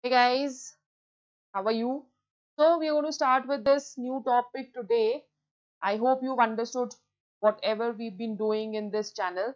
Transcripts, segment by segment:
Hey guys, how are you? So we're going to start with this new topic today. I hope you've understood whatever we've been doing in this channel.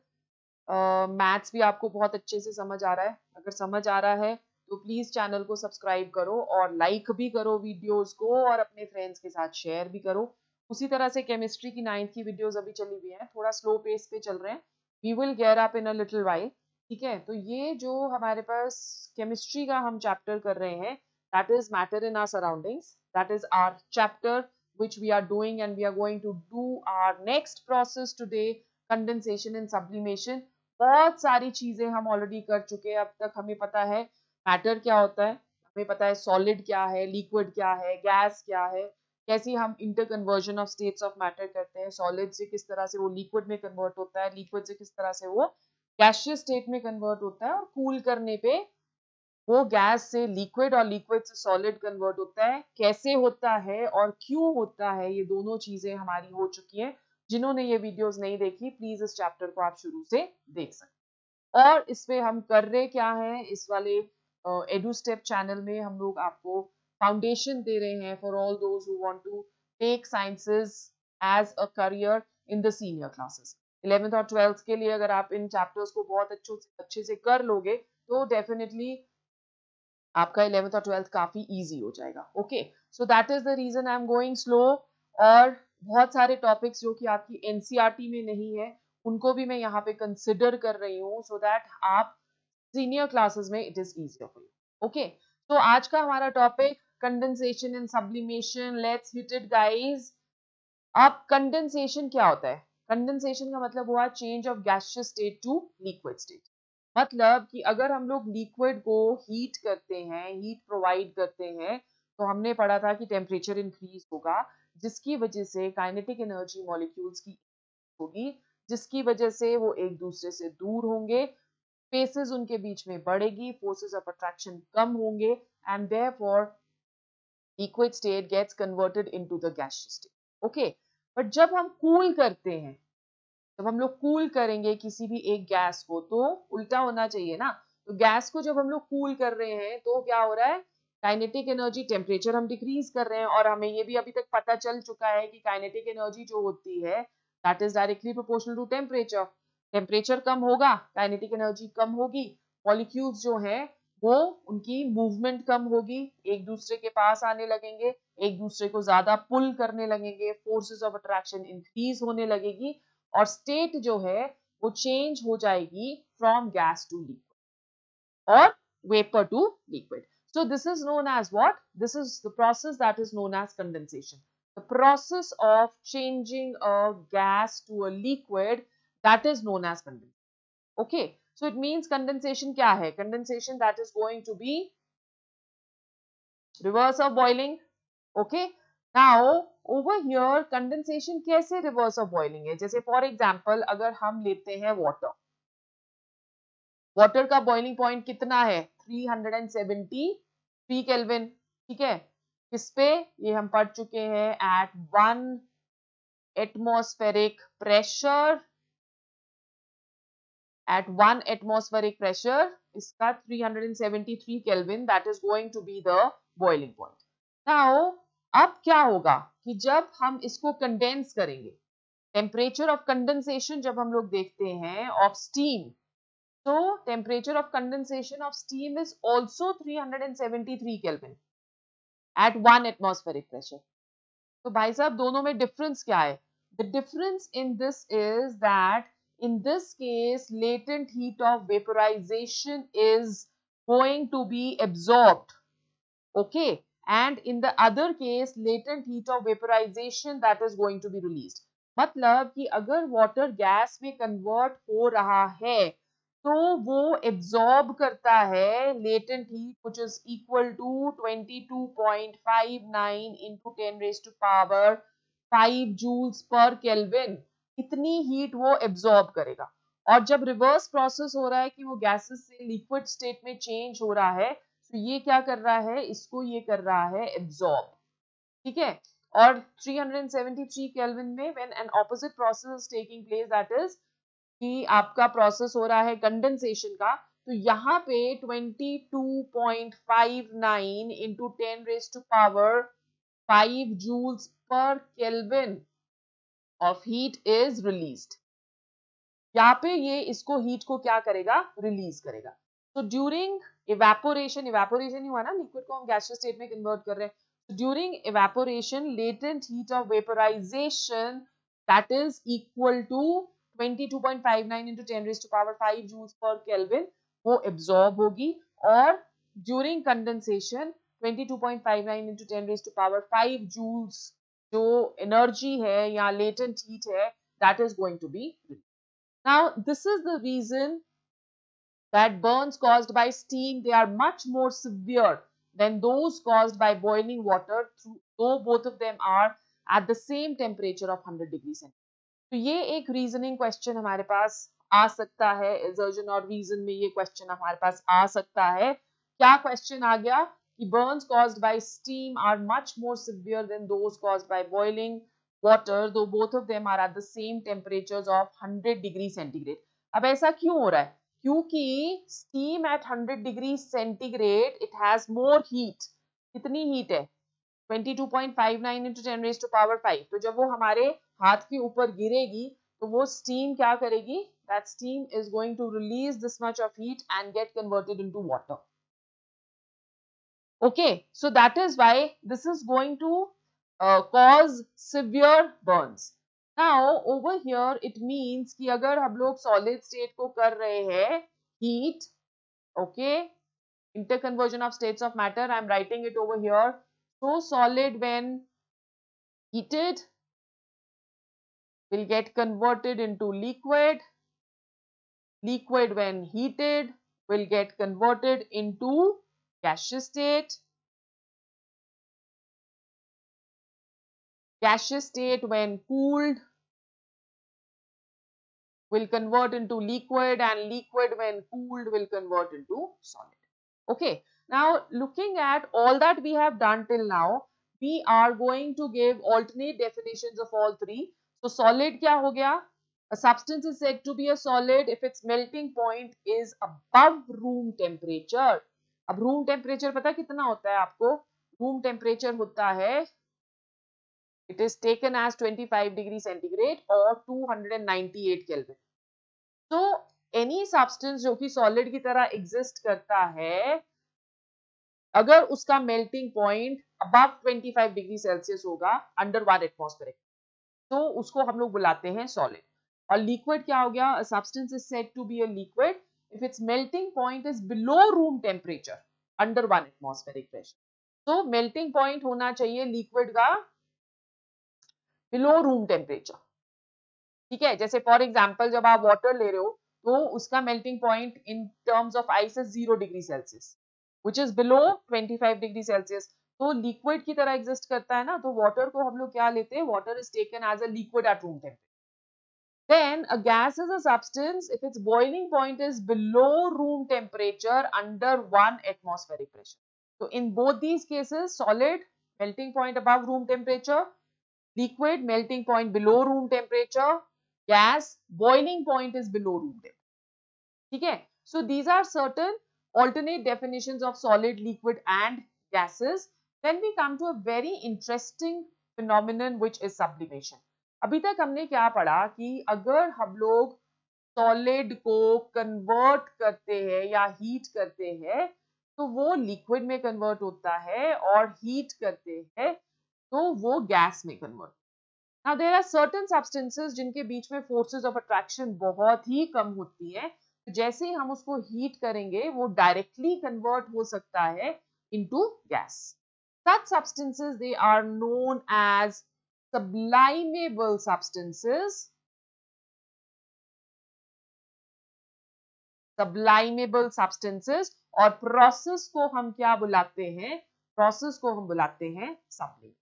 Maths भी आपको बहुत अच्छे से समझ आ रहा है. अगर समझ आ रहा है तो प्लीज चैनल को सब्सक्राइब करो और लाइक भी करो वीडियोस को और अपने फ्रेंड्स के साथ शेयर भी करो. उसी तरह से केमिस्ट्री की 9th की वीडियोस अभी चली हुई हैं, थोड़ा स्लो पेस पे चल रहे हैं. We will gear up in a little while. ठीक है, तो ये जो हमारे पास केमिस्ट्री का हम चैप्टर कर रहे हैं, that is matter in our surroundings. That is our chapter which we are doing, and we are going to do our next process today, condensation and sublimation. बहुत सारी चीजें हम ऑलरेडी कर चुके हैं. अब तक हमें पता है मैटर क्या होता है, हमें पता है सॉलिड क्या है, लिक्विड क्या है, गैस क्या है, कैसे हम inter conversion of states of matter करते हैं, सॉलिड से किस तरह से वो लिक्विड में कन्वर्ट होता है, लिक्विड से किस तरह से वो गैसियस स्टेट में कन्वर्ट होता है, और कूल करने पे वो गैस से लिक्विड और लिक्विड से सॉलिड कन्वर्ट होता है. कैसे होता है और क्यों होता है, ये दोनों चीजें हमारी हो चुकी हैं. जिन्होंने ये वीडियोस नहीं देखी, प्लीज इस चैप्टर को आप शुरू से देख सकते. और इसमें हम कर रहे क्या है, इस वाले एडू स्टेप चैनल में हम लोग आपको फाउंडेशन दे रहे हैं for all those who want to take sciences as a career in the senior classes. 11th और 12th के लिए अगर आप इन चैप्टर्स को बहुत अच्छे से कर लोगे तो डेफिनेटली आपका 11th और 12th काफी इजी हो जाएगा. Okay, so that is the reason I am going slow. और बहुत सारे टॉपिक्स जो कि आपकी एनसीईआरटी में नहीं है, उनको भी मैं यहाँ पे कंसिडर कर रही हूँ, सो दैट आप सीनियर क्लासेस में it is easier for you. Okay, तो आज का हमारा topic condensation and sublimation. Let's hit it guys. अब कंडेंसेशन क्या होता है? कंडेंसेशन का मतलब हुआ change of gaseous state to liquid state. मतलब कि अगर हम लोग लिक्विड को हीट करते हैं, हीट प्रोवाइड करते हैं, तो हमने पढ़ा था कि टेम्परेचर इंक्रीज होगा, जिसकी वजह से काइनेटिक एनर्जी मॉलिक्यूल्स की होगी, जिसकी वजह से वो एक दूसरे से दूर होंगे, स्पेसेस उनके बीच में बढ़ेगी, फोर्सेस ऑफ अट्रैक्शन कम होंगे, and therefore liquid state gets converted into the gaseous state. Okay, but जब हम कूल करते हैं, जब हम लोग कूल करेंगे किसी भी एक गैस को, तो उल्टा होना चाहिए ना. तो गैस को जब हम लोग कूल कर रहे हैं तो क्या हो रहा है, काइनेटिक एनर्जी, टेम्परेचर हम डिक्रीज कर रहे हैं. और हमें ये भी अभी तक पता चल चुका है कि काइनेटिक एनर्जी जो होती है that is directly proportional to temperature. Temperature कम होगा, काइनेटिक एनर्जी कम होगी, मॉलिक्यूल्स जो है वो उनकी मूवमेंट कम होगी, एक दूसरे के पास आने लगेंगे, एक दूसरे को ज्यादा पुल करने लगेंगे, फोर्सेस ऑफ अट्रैक्शन इंक्रीज होने लगेगी, और स्टेट जो है वो चेंज हो जाएगी फ्रॉम गैस टू लिक्विड और vapour to liquid. So this is known as what? This is the process that is known as condensation. The process of changing a gas to a liquid, that is known as condensation. Okay, so it means condensation kya hai? Condensation that is going to be reverse of boiling. Okay, now over here condensation कैसे reverse of boiling है? जैसे for example अगर हम लेते हैं water, water का boiling point कितना है? 373 केल्विन. ठीक है, किस पे? ये हम पढ़ चुके हैं, at 1 atmospheric pressure. At 1 atmospheric pressure इसका 373 Kelvin, that is going to be the boiling point. Now अब क्या होगा कि जब हम इसको कंडेंस करेंगे, टेम्परेचर ऑफ कंडेंसेशन जब हम लोग देखते हैं of steam, so temperature of condensation of steam is also 373 Kelvin at 1 atmospheric pressure. तो भाई साहब दोनों में difference क्या है? The difference in this is that in this case latent heat of vaporization is going to be absorbed, okay, and in the other case latent heat of vaporization that is going to be released. मतलब कि अगर water gas में convert हो रहा है तो वो absorb करता है latent heat which is equal to 22.59 into 10 raised to power 5 joules per Kelvin. इतनी हीट वो एब्जॉर्ब करेगा. और जब रिवर्स प्रोसेस हो रहा है कि वो गैसेस से लिक्विड स्टेट में चेंज हो रहा है, तो ये क्या कर रहा है, इसको ये कर रहा है एब्जॉर्ब. ठीक है, और 373 केल्विन में when an opposite process is taking place, that is कि आपका प्रोसेस हो रहा है कंडेंसेशन का, तो यहाँ पे 22.59 into 10 raised to power 5 joules per Kelvin of heat is released. यहाँ पे ये इसको हीट को क्या करेगा, रिलीज करेगा. तो ड्यूरिंग इवेपोरेशन, इवेपोरेशन ही हुआ ना, लिक्विड को हम गैसियस स्टेट में कन्वर्ट कर रहे हैं. During evaporation latent heat of vaporisation that is equal to 22.59 into 10 raised to power 5 joules per Kelvin वो एब्जॉर्ब होगी. और during condensation 22.59 into 10 raised to power 5 joules जो एनर्जी है या लेटेंट हीट है that is going to be. Now, this is the reason that burns caused by steam, they are much more severe than those caused by boiling water, though both of them are at the same temperature of 100 degrees centigrade. तो ये एक reasoning question हमारे पास आ सकता है, एक्सर्जन और reason में ये question हमारे पास आ सकता है. क्या क्वेश्चन आ गया कि burns caused by steam are much more severe than those caused by boiling water, though both of them are at the same temperatures of 100 degree centigrade. अब ऐसा क्यों हो रहा है? क्योंकि steam at 100 degree centigrade it has more heat. कितनी heat है? 22.59 into 10 raised to power 5. तो जब वो हमारे हाथ के ऊपर गिरेगी तो वो steam क्या करेगी? That steam is going to release this much of heat and get converted into water. Okay, so that is why this is going to cause severe burns. Now over here it means कि अगर हम लोग solid state को कर रहे हैं heat, okay, interconversion of states of matter, I am writing it over here. So solid when heated will get converted into liquid. Liquid when heated will get converted into gaseous state. Gaseous state when cooled will convert into liquid, and liquid when cooled will convert into solid. Okay, now looking at all that we have done till now, we are going to give alternate definitions of all three. So solid क्या हो गया? A substance is said to be a solid if its melting point is above room temperature. अब room temperature पता कितना होता है आपको? Room temperature होता है, it is taken as 25 degree centigrade or 298 Kelvin. So any substance जो कि solid की तरह exist करता है, अगर उसका melting point above 25 degree Celsius होगा under 1 atmosphere, तो उसको हम लोग बुलाते हैं solid. और liquid क्या हो गया? A substance is said to be a liquid if its melting point is below room temperature under 1 atmospheric pressure. तो melting point होना चाहिए liquid का below room temperature. ठीक है, जैसे फॉर एग्जाम्पल जब आप वाटर ले रहे हो तो उसका melting point in terms of ice is 0 degree Celsius which is below 25 degree Celsius. तो लिक्विड की तरह एग्जिस्ट करता है ना, तो वाटर को हम लोग क्या लेते हैं? Water is taken as a liquid at room temperature. Then a gas is a substance if its boiling point is below room temperature under 1 atmospheric pressure. So in both these cases, solid melting point above room temperature, liquid melting point below room temperature, gas boiling point is below room temperature. ठीक है? So these are certain alternate definitions of solid, liquid and gases. Then we come to a very interesting phenomenon which is sublimation. अभी तक हमने क्या पढ़ा कि अगर हम लोग सॉलिड को कन्वर्ट करते हैं या हीट करते हैं तो वो लिक्विड में कन्वर्ट होता है, और हीट करते हैं तो वो गैस में convert. Now there are certain substances जिनके बीच में forces of attraction बहुत ही कम होती है, तो जैसे ही हम उसको हीट करेंगे वो डायरेक्टली कन्वर्ट हो सकता है into gas. Such substances they are known as sublimable substances. Sublimable substances. और प्रोसेस को हम क्या बुलाते हैं? प्रोसेस को हम बुलाते हैं सबलिमेशन.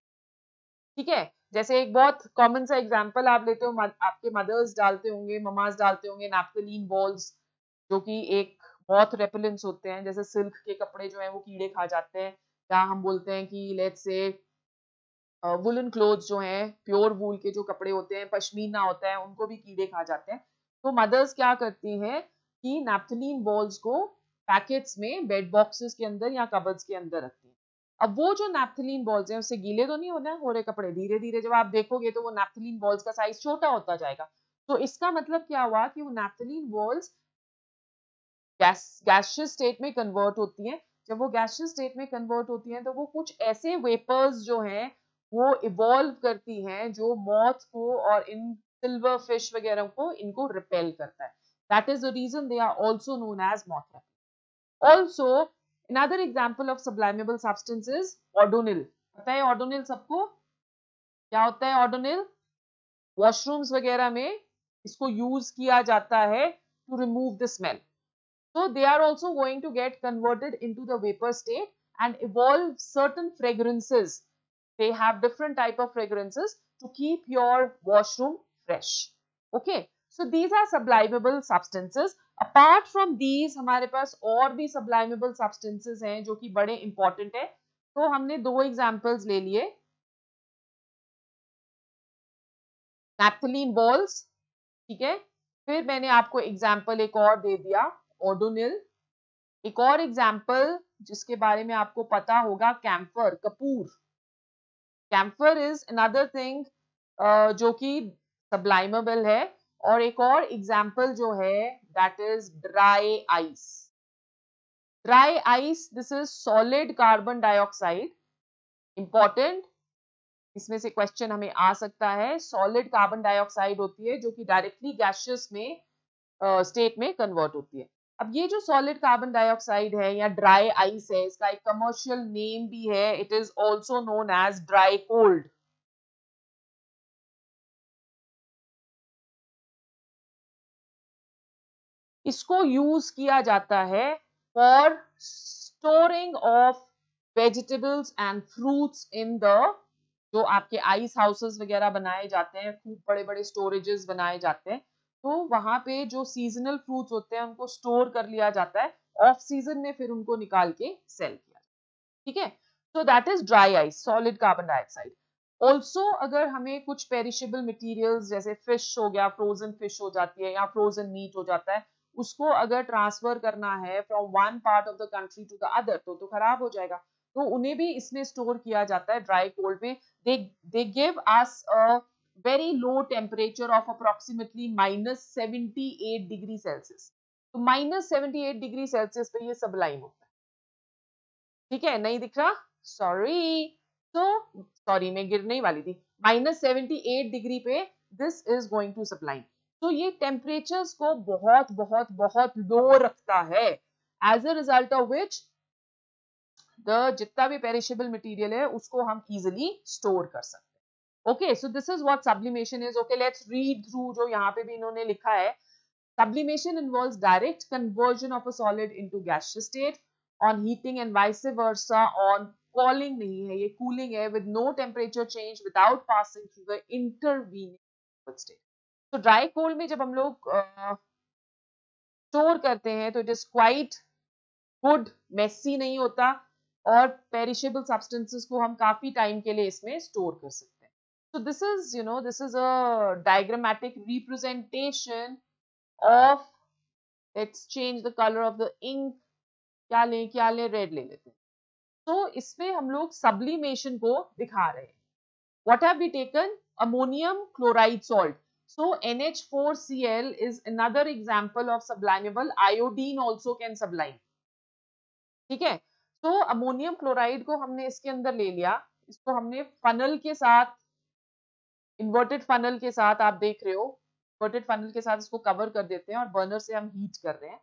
ठीक है, जैसे एक बहुत कॉमन सा एग्जांपल आप लेते हो, आपके मदर्स डालते होंगे, ममास डालते होंगे नैप्थलीन बॉल्स, जो कि एक बहुत रेपेलेंट्स होते हैं. जैसे सिल्क के कपड़े जो है वो कीड़े खा जाते हैं, या हम बोलते हैं कि लेट्स से वुलन क्लोथ्स जो हैं, प्योर वूल के जो कपड़े होते हैं, पश्मीना होता है, उनको भी कीड़े खा जाते हैं. तो मदर्स क्या करती हैं कि नैप्थलीन बॉल्स को पैकेट्स में बेड बॉक्सेस के अंदर या कबर्ड्स के अंदर रखती हैं। अब वो जो नैप्थलीन बॉल्स हैं उससे गीले तो नहीं हो रहे कपड़े, धीरे धीरे जब आप देखोगे तो वो नैप्थलीन बॉल्स का साइज छोटा होता जाएगा। तो इसका मतलब क्या हुआ कि वो नैप्थलीन बॉल्स गैसियस स्टेट में कन्वर्ट होती हैं। जब वो गैसियस स्टेट में कन्वर्ट होती हैं तो वो कुछ ऐसे वेपर्स जो हैं वो इवॉल्व करती हैं जो मॉथ को और इन सिल्वर फिश वगैरह को इनको रिपेल करता है। That is the reason they are also known as moth. Also, another example of sublimable substance is Odonil. पता है ऑडोनिल सबको? क्या होता है ऑडोनिल? वॉशरूम्स वगैरह में इसको यूज किया जाता है to remove the smell. So they are also going to get converted into the vapor state and evolve certain fragrances. They have different type of fragrances to keep your washroom fresh. Okay. So these are sublimable substances. Apart from these, हमारे पास और भी sublimable substances हैं जो कि बड़े important है। तो हमने दो examples ले लिए, naphthalene balls, ठीक है। फिर मैंने आपको example एक और दे दिया, odonil। एक और एग्जाम्पल जिसके बारे में आपको पता होगा, कैम्फर, कपूर। कैम्फर इज अनदर थिंग जो कि सब्लाइमेबल है। और एक और एग्जाम्पल जो है that is dry ice. Dry ice, this is solid carbon dioxide. Important, इसमें से क्वेश्चन हमें आ सकता है। सॉलिड कार्बन डाइऑक्साइड होती है जो कि डायरेक्टली गैसियस में स्टेट में कन्वर्ट होती है। अब ये जो सॉलिड कार्बन डाइऑक्साइड है या ड्राई आइस है, इसका एक कमर्शियल नेम भी है, it is also known as dry cold. इसको यूज किया जाता है for storing of vegetables and fruits in the, जो आपके आइस हाउसेस वगैरह बनाए जाते हैं, खूब बड़े बड़े स्टोरेजेस बनाए जाते हैं, तो वहां पे जो सीजनल फ्रूट्स होते हैं उनको स्टोर कर लिया जाता है, ऑफ सीजन में फिर उनको निकाल के सेल किया, ठीक है। सो that is dry ice, solid carbon dioxide. Also अगर हमें कुछ पेरिशेबल मटेरियल्स जैसे फिश हो गया, फ्रोजन फिश हो जाती है या फ्रोजन मीट हो जाता है, उसको अगर ट्रांसफर करना है from one part of the country to the other तो खराब हो जाएगा, तो उन्हें भी इसमें स्टोर किया जाता है ड्राई कोल्ड में। they give us a very low temperature of approximately -78 degree Celsius. तो -78 डिग्री सेल्सियस पे ये सबलाइम होता है, ठीक है। नहीं दिख रहा, सॉरी। तो सॉरी, मैं गिरने ही वाली थी। -78 डिग्री पे this is going to sublime. तो ये टेम्परेचर्स को बहुत बहुत बहुत लो रखता है, as a result of which जितना भी पेरिशेबल मटेरियल है उसको हम इजिली स्टोर कर सकते हैं। Okay, so this is what sublimation is. Okay, let's read through जो यहाँ पे भी इन्होंने लिखा है। Sublimation involves direct conversion of a solid into gaseous state on heating and vice versa on cooling नहीं है, ये cooling है, with no temperature change without passing through the intervening state. तो dry cold में जब हम लोग स्टोर करते हैं तो it is quite good, messy नहीं होता, और पेरिशेबल सब्सटेंसेस को हम काफी टाइम के लिए इसमें स्टोर कर सकते हैं। So this is, you know, this is a diagrammatic representation of, let's change the color of the ink, क्या ले, रेड ले लेते हैं। तो इसमें हम लोग सब्लिमेशन को दिखा रहे हैं। What have we taken? Ammonium chloride salt. So NH4Cl is another example of sublimable. Iodine also can sublime. ठीक है। तो अमोनियम क्लोराइड को हमने इसके अंदर ले लिया, इसको हमने फनल के साथ, इन्वर्टेड फनल के साथ, आप देख रहे हो, इन्वर्टेड फनल के साथ इसको कवर कर देते हैं और बर्नर से हम हीट कर रहे हैं।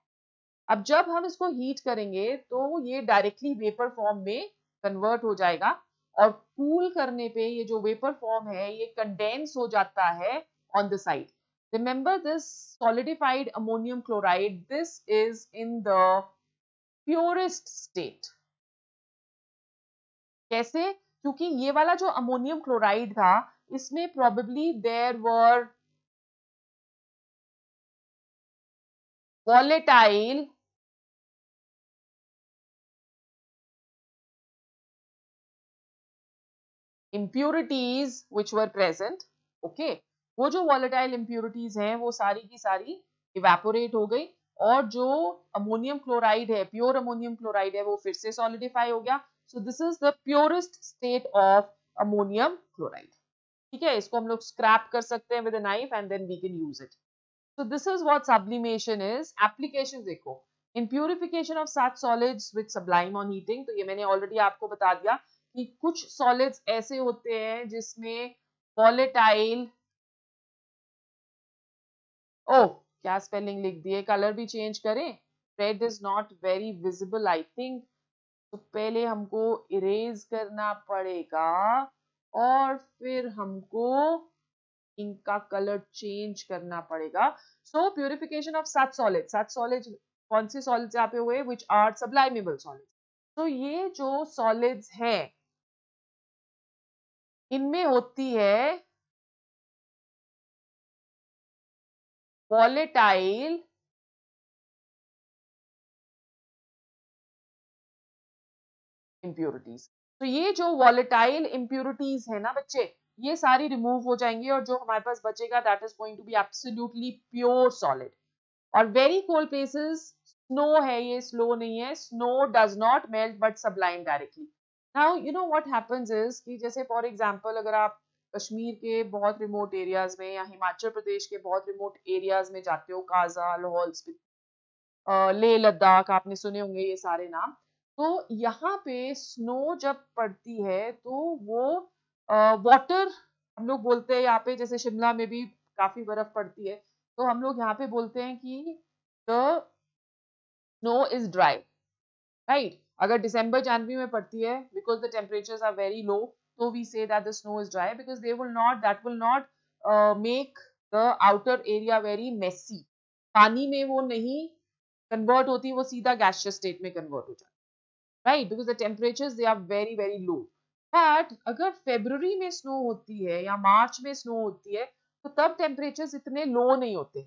अब जब हम इसको हीट करेंगे तो ये डायरेक्टली वेपर फॉर्म में कन्वर्ट हो जाएगा, और कूल करने पे ये जो वेपर फॉर्म है ये कंडेंस हो जाता है on the side. Remember this solidified ammonium chloride, this is in the purest state. कैसे? क्योंकि ये वाला जो अमोनियम क्लोराइड था इसमें probably there were volatile impurities which were present. Okay, वो जो volatile impurities हैं वो सारी की सारी evaporate हो गई, और जो अमोनियम क्लोराइड है, प्योर अमोनियम क्लोराइड है, वो फिर से सॉलिडिफाई हो गया. So this is the purest state of ammonium chloride. ठीक है, इसको हम लोग स्क्रैप कर सकते हैं with a knife and then we can use it. So this is what sublimation is. Application देखो, in purification of such solids with sublime on heating, तो ये मैंने ऑलरेडी आपको बता दिया कि कुछ सॉलिड्स ऐसे होते हैं जिसमें वॉलेटाइल, ओ क्या स्पेलिंग लिख दिए, कलर भी चेंज करें. Red is not very visible I think, तो पहले हमको इरेज करना पड़ेगा और फिर हमको इनका कलर चेंज करना पड़ेगा. सो प्यूरिफिकेशन ऑफ सच सॉलिड्स कौन से सॉलिड्स यहाँ पे हुए, विच आर सब्लाइमेबल सॉलिड्स. तो ये जो सॉलिड्स हैं इनमें होती है वॉलेटाइल इम्प्योरिटीज. तो ये जो वॉलेटाइल इम्प्योरिटीज है ना बच्चे, ये सारी रिमूव हो जाएंगी और जो हमारे पास बचेगा that is going to be absolutely pure solid. और वेरी कोल्ड प्लेसेस स्नो है, ये स्लो नहीं है, snow does not melt but sublime directly. Now you know what happens is कि जैसे फॉर एग्जांपल अगर आप कश्मीर के बहुत रिमोट एरियाज में या हिमाचल प्रदेश के बहुत रिमोट एरियाज में जाते हो, काजा, लाहौल स्पीति, लेह लद्दाख, आपने सुने होंगे ये सारे नाम. तो यहाँ पे स्नो जब पड़ती है तो वो वाटर, हम लोग बोलते हैं यहाँ पे, जैसे शिमला में भी काफी बर्फ पड़ती है, तो हम लोग यहाँ पे बोलते हैं कि the snow is dry, right. अगर दिसंबर जनवरी में पड़ती है, because the temperatures are very low, तो we say that the snow is dry because that will not make the outer area very messy. पानी में वो नहीं कन्वर्ट होती, वो सीधा गैसियस स्टेट में कन्वर्ट हो जाती, right, because the temperatures they are very very low. But अगर फरवरी में स्नो होती है या मार्च में स्नो होती है, तो तब टेम्परेचर्स इतने लो नहीं होते.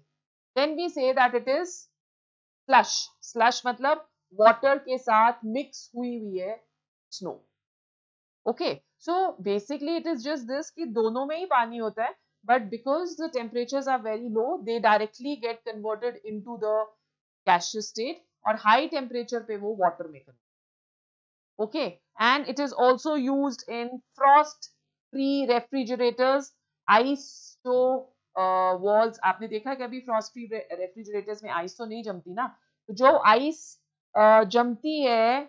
Then we say that it is slush. Slush मतलब वाटर के साथ मिक्स हुई हुई है snow. Okay, so basically it is just this कि दोनों में ही पानी होता है, but because the temperatures are very low they directly get converted into the gaseous state और हाई टेम्परेचर पे वो वाटर में convert. Okay, and it is also used in frost free refrigerators. Ice जो वॉल्स, आपने देखा है कभी Frost free refrigerators में आइस तो नहीं जमती ना, तो जो आइस जमती है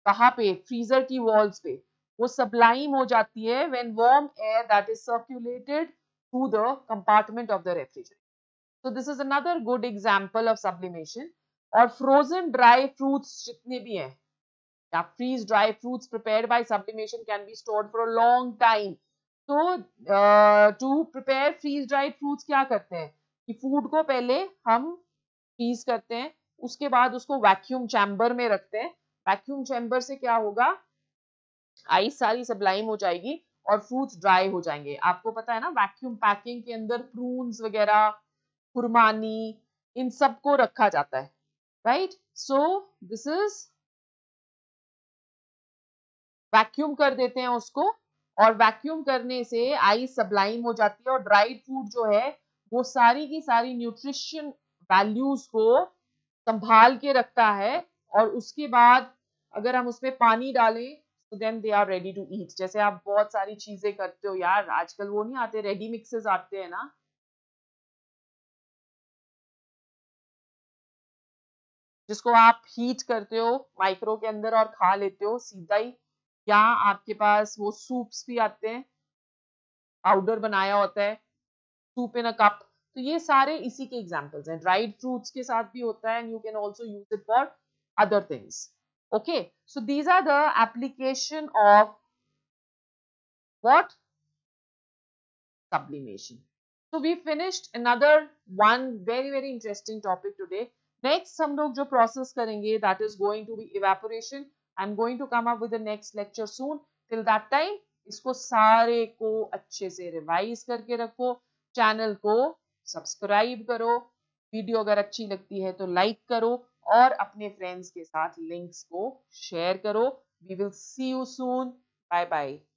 कहाँ पे, फ्रीजर की वॉल्स पे, वो सब्लाइम हो जाती है when warm air that is circulated through the compartment of the refrigerator. So this is another good example of sublimation. और frozen dry fruits जितने भी हैं, या freeze dry fruits prepared by sublimation can be stored for a long time. तो to prepare freeze dried fruits क्या करते हैं कि फूड को पहले हम फ्रीज करते हैं, उसके बाद उसको वैक्यूम चैम्बर में रखते हैं. वैक्यूम चैम्बर से क्या होगा, आइस सारी सब्लाइम हो जाएगी और फ्रूट्स ड्राई हो जाएंगे. आपको पता है ना, वैक्यूम पैकिंग के अंदर प्रून्स वगैरह, खुरमानी, इन सबको रखा जाता है, right. So this is, vacuum कर देते हैं उसको, और वैक्यूम करने से आइस सब्लाइम हो जाती है और ड्राइड फूड जो है वो सारी की सारी न्यूट्रिशन वैल्यूज को संभाल के रखता है. और उसके बाद अगर हम उसमें पानी डालें तो then they are ready to eat. जैसे आप बहुत सारी चीजें करते हो यार, आजकल वो नहीं आते रेडी मिक्सेस आते हैं ना, जिसको आप हीट करते हो माइक्रो के अंदर और खा लेते हो सीधा ही. या आपके पास वो सूप्स भी आते हैं, पाउडर बनाया होता है, सूप इन अ कप. तो ये सारे इसी के एग्जांपल्स हैं. ड्राइड फ्रूट्स के साथ भी होता है, and you can also use it for other things. Okay, so these are the application of what, sublimation. So we finished another one very interesting topic today. Next हम लोग जो process करेंगे that is going to be evaporation. I'm going to come up with the next lecture soon. Till that time इसको सारे को अच्छे से revise करके रखो, चैनल को सब्सक्राइब करो, वीडियो अगर अच्छी लगती है तो लाइक करो और अपने फ्रेंड्स के साथ लिंक्स को शेयर करो. We will see you soon. Bye bye.